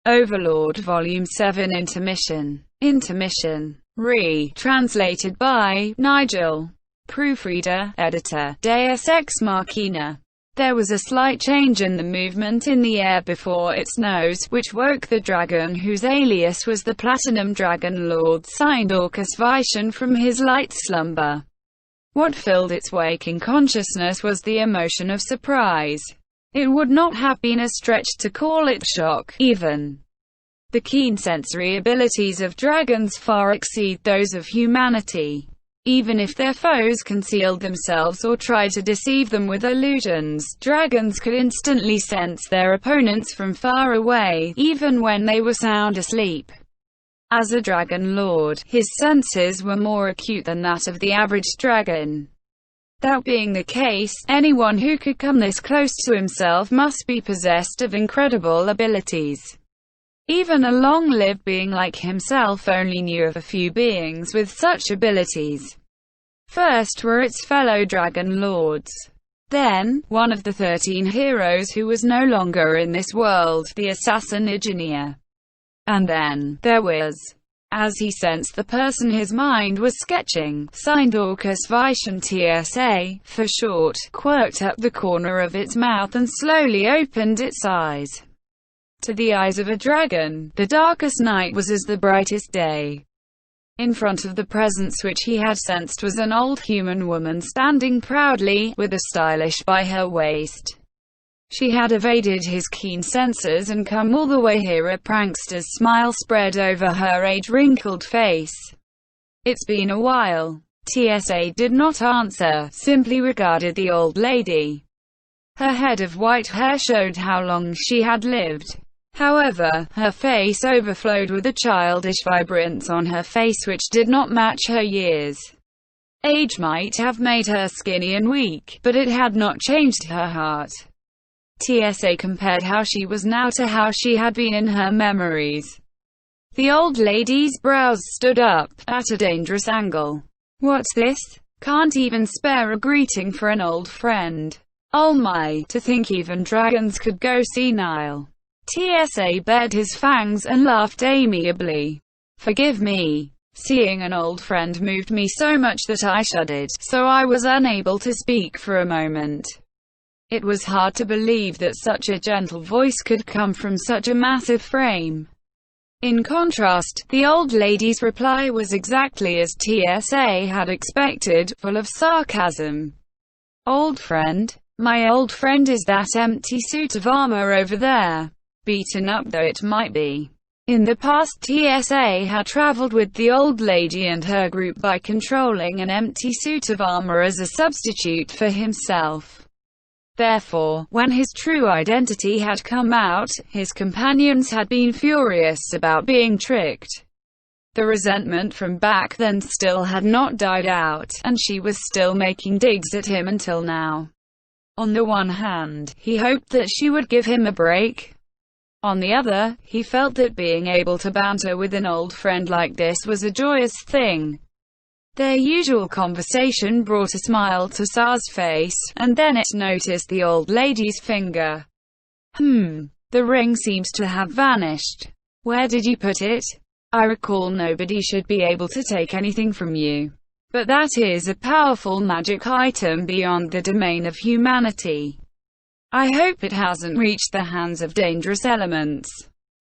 Overlord Volume 7 Intermission. Intermission. Translated by Nigel. Proofreader, Editor, Deus Ex Machina. There was a slight change in the movement in the air before its nose, which woke the dragon whose alias was the Platinum Dragon Lord signed Orcus Vishon from his light slumber. What filled its waking consciousness was the emotion of surprise. It would not have been a stretch to call it shock, even. The keen sensory abilities of dragons far exceed those of humanity. Even if their foes concealed themselves or tried to deceive them with illusions, dragons could instantly sense their opponents from far away, even when they were sound asleep. As a dragon lord, his senses were more acute than that of the average dragon. That being the case, anyone who could come this close to himself must be possessed of incredible abilities. Even a long-lived being like himself only knew of a few beings with such abilities. First were its fellow dragon lords. Then, one of the 13 heroes who was no longer in this world, the assassin Igeneer. And then, there was, as he sensed the person his mind was sketching, signed Orcus Vishon TSA, for short, quirked up the corner of its mouth and slowly opened its eyes. To the eyes of a dragon, the darkest night was as the brightest day. In front of the presence which he had sensed was an old human woman standing proudly, with a stylish by her waist. She had evaded his keen senses and come all the way here. A prankster's smile spread over her age-wrinkled face. "It's been a while." TSA did not answer, simply regarded the old lady. Her head of white hair showed how long she had lived. However, her face overflowed with a childish vibrance on her face which did not match her years. Age might have made her skinny and weak, but it had not changed her heart. TSA compared how she was now to how she had been in her memories. The old lady's brows stood up, at a dangerous angle. "What's this? Can't even spare a greeting for an old friend. Oh my, to think even dragons could go senile." TSA bared his fangs and laughed amiably. "Forgive me. Seeing an old friend moved me so much that I shuddered, so I was unable to speak for a moment." It was hard to believe that such a gentle voice could come from such a massive frame. In contrast, the old lady's reply was exactly as TSA had expected, full of sarcasm. "Old friend? My old friend is that empty suit of armor over there. Beaten up though it might be." In the past, TSA had traveled with the old lady and her group by controlling an empty suit of armor as a substitute for himself. Therefore, when his true identity had come out, his companions had been furious about being tricked. The resentment from back then still had not died out, and she was still making digs at him until now. On the one hand, he hoped that she would give him a break. On the other, he felt that being able to banter with an old friend like this was a joyous thing. Their usual conversation brought a smile to Sa's face, and then it noticed the old lady's finger. The ring seems to have vanished. Where did you put it? I recall nobody should be able to take anything from you. But that is a powerful magic item beyond the domain of humanity. I hope it hasn't reached the hands of dangerous elements.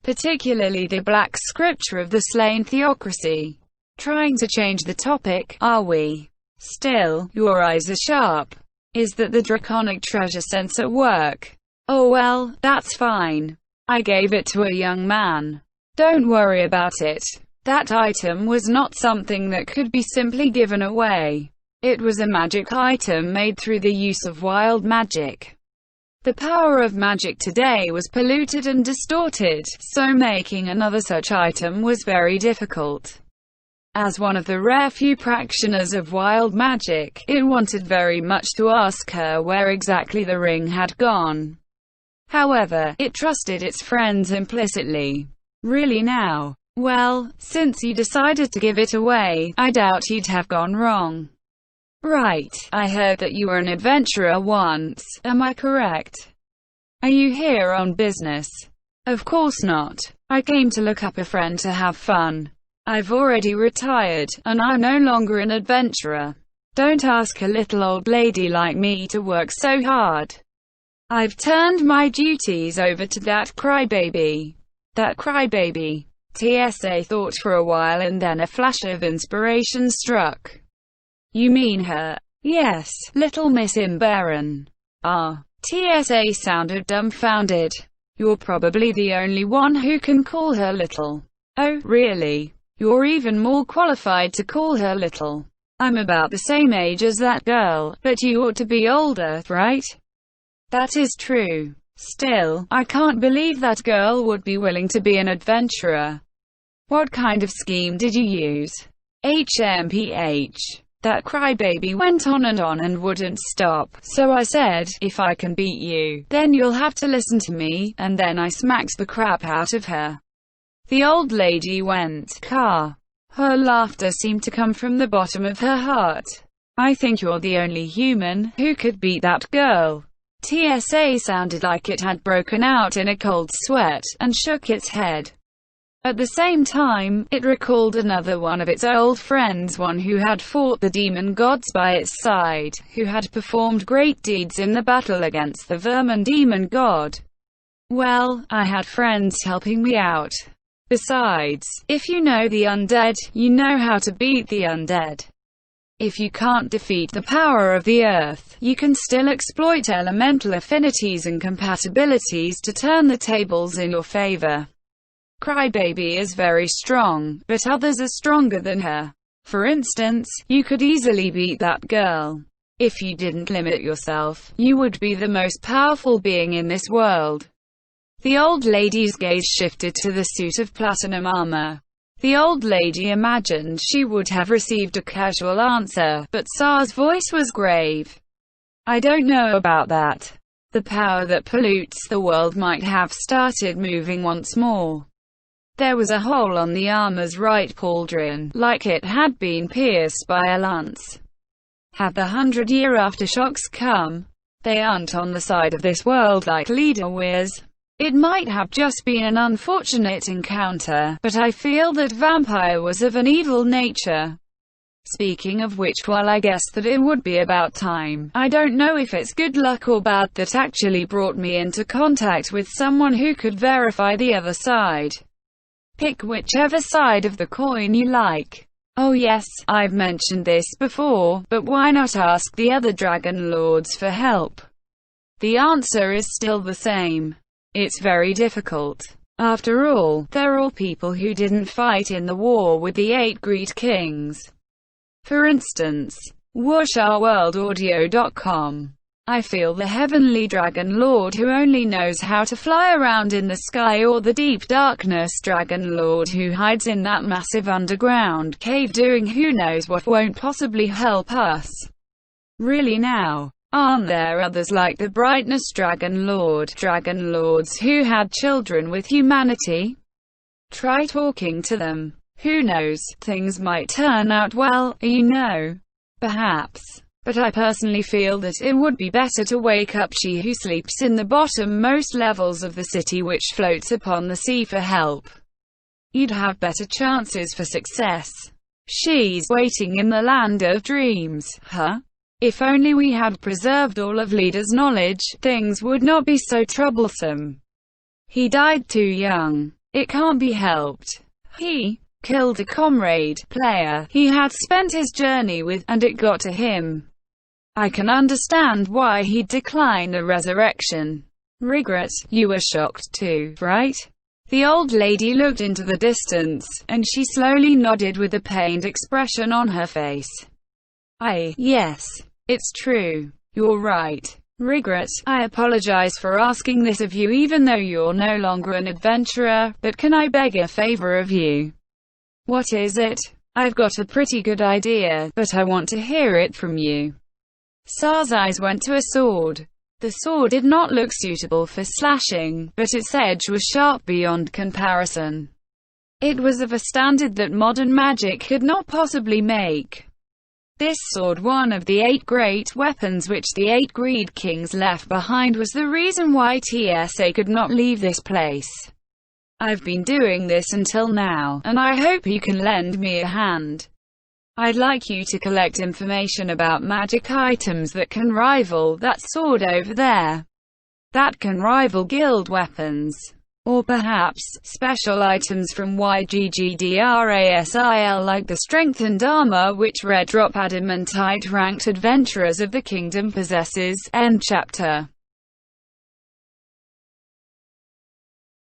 Particularly the black scripture of the slain theocracy. Trying to change the topic, are we? Still, your eyes are sharp. Is that the draconic treasure sense at work? Oh well, that's fine. I gave it to a young man. Don't worry about it. That item was not something that could be simply given away. It was a magic item made through the use of wild magic. The power of magic today was polluted and distorted, so making another such item was very difficult. As one of the rare few practitioners of wild magic, it wanted very much to ask her where exactly the ring had gone. However, it trusted its friends implicitly. Really now? Well, since you decided to give it away, I doubt you'd have gone wrong. Right, I heard that you were an adventurer once, am I correct? Are you here on business? Of course not. I came to look up a friend to have fun. I've already retired, and I'm no longer an adventurer. Don't ask a little old lady like me to work so hard. I've turned my duties over to that crybaby. That crybaby. TSA thought for a while and then a flash of inspiration struck. You mean her? Yes, little Miss Imbaron. Ah. TSA sounded dumbfounded. You're probably the only one who can call her little. Oh, really? You're even more qualified to call her little. I'm about the same age as that girl, but you ought to be older, right? That is true. Still, I can't believe that girl would be willing to be an adventurer. What kind of scheme did you use? HMPH. That crybaby went on and wouldn't stop, so I said, if I can beat you, then you'll have to listen to me, and then I smacked the crap out of her. The old lady went, "Car." Her laughter seemed to come from the bottom of her heart. I think you're the only human who could beat that girl. TSA sounded like it had broken out in a cold sweat, and shook its head. At the same time, it recalled another one of its old friends, one who had fought the demon gods by its side, who had performed great deeds in the battle against the vermin demon god. Well, I had friends helping me out. Besides, if you know the undead, you know how to beat the undead. If you can't defeat the power of the earth, you can still exploit elemental affinities and compatibilities to turn the tables in your favor. Crybaby is very strong, but others are stronger than her. For instance, you could easily beat that girl. If you didn't limit yourself, you would be the most powerful being in this world. The old lady's gaze shifted to the suit of platinum armor. The old lady imagined she would have received a casual answer, but Sa's voice was grave. I don't know about that. The power that pollutes the world might have started moving once more. There was a hole on the armor's right pauldron, like it had been pierced by a lance. Had the 100-year aftershocks come? They aren't on the side of this world like leader wears. It might have just been an unfortunate encounter, but I feel that vampire was of an evil nature. Speaking of which, while I guess that it would be about time, I don't know if it's good luck or bad that actually brought me into contact with someone who could verify the other side. Pick whichever side of the coin you like. Oh yes, I've mentioned this before, but why not ask the other Dragon Lords for help? The answer is still the same. It's very difficult. After all, they're all people who didn't fight in the war with the 8 Greed Kings. For instance, WashOurWorldAudio.com. I feel the Heavenly Dragon Lord who only knows how to fly around in the sky, or the Deep Darkness Dragon Lord who hides in that massive underground cave doing who knows what, won't possibly help us. Really now? Aren't there others like the Brightness Dragon Lord, Dragon Lords who had children with humanity? Try talking to them. Who knows, things might turn out well, you know. Perhaps. But I personally feel that it would be better to wake up she who sleeps in the bottom-most levels of the city which floats upon the sea for help. You'd have better chances for success. She's waiting in the land of dreams, huh? If only we had preserved all of Leader's knowledge, things would not be so troublesome. He died too young. It can't be helped. He killed a comrade, player, he had spent his journey with, and it got to him. I can understand why he'd decline a resurrection. Regret, you were shocked too, right? The old lady looked into the distance, and she slowly nodded with a pained expression on her face. Yes. It's true. You're right. Regret, I apologize for asking this of you even though you're no longer an adventurer, but can I beg a favor of you? What is it? I've got a pretty good idea, but I want to hear it from you. Sa's eyes went to a sword. The sword did not look suitable for slashing, but its edge was sharp beyond comparison. It was of a standard that modern magic could not possibly make. This sword, one of the 8 great weapons which the 8 Greed Kings left behind, was the reason why TSA could not leave this place. I've been doing this until now, and I hope you can lend me a hand. I'd like you to collect information about magic items that can rival that sword over there. That can rival guild weapons. Or perhaps, special items from YGGDRASIL like the strengthened armor which Red Drop Adamantite ranked adventurers of the kingdom possesses. End chapter.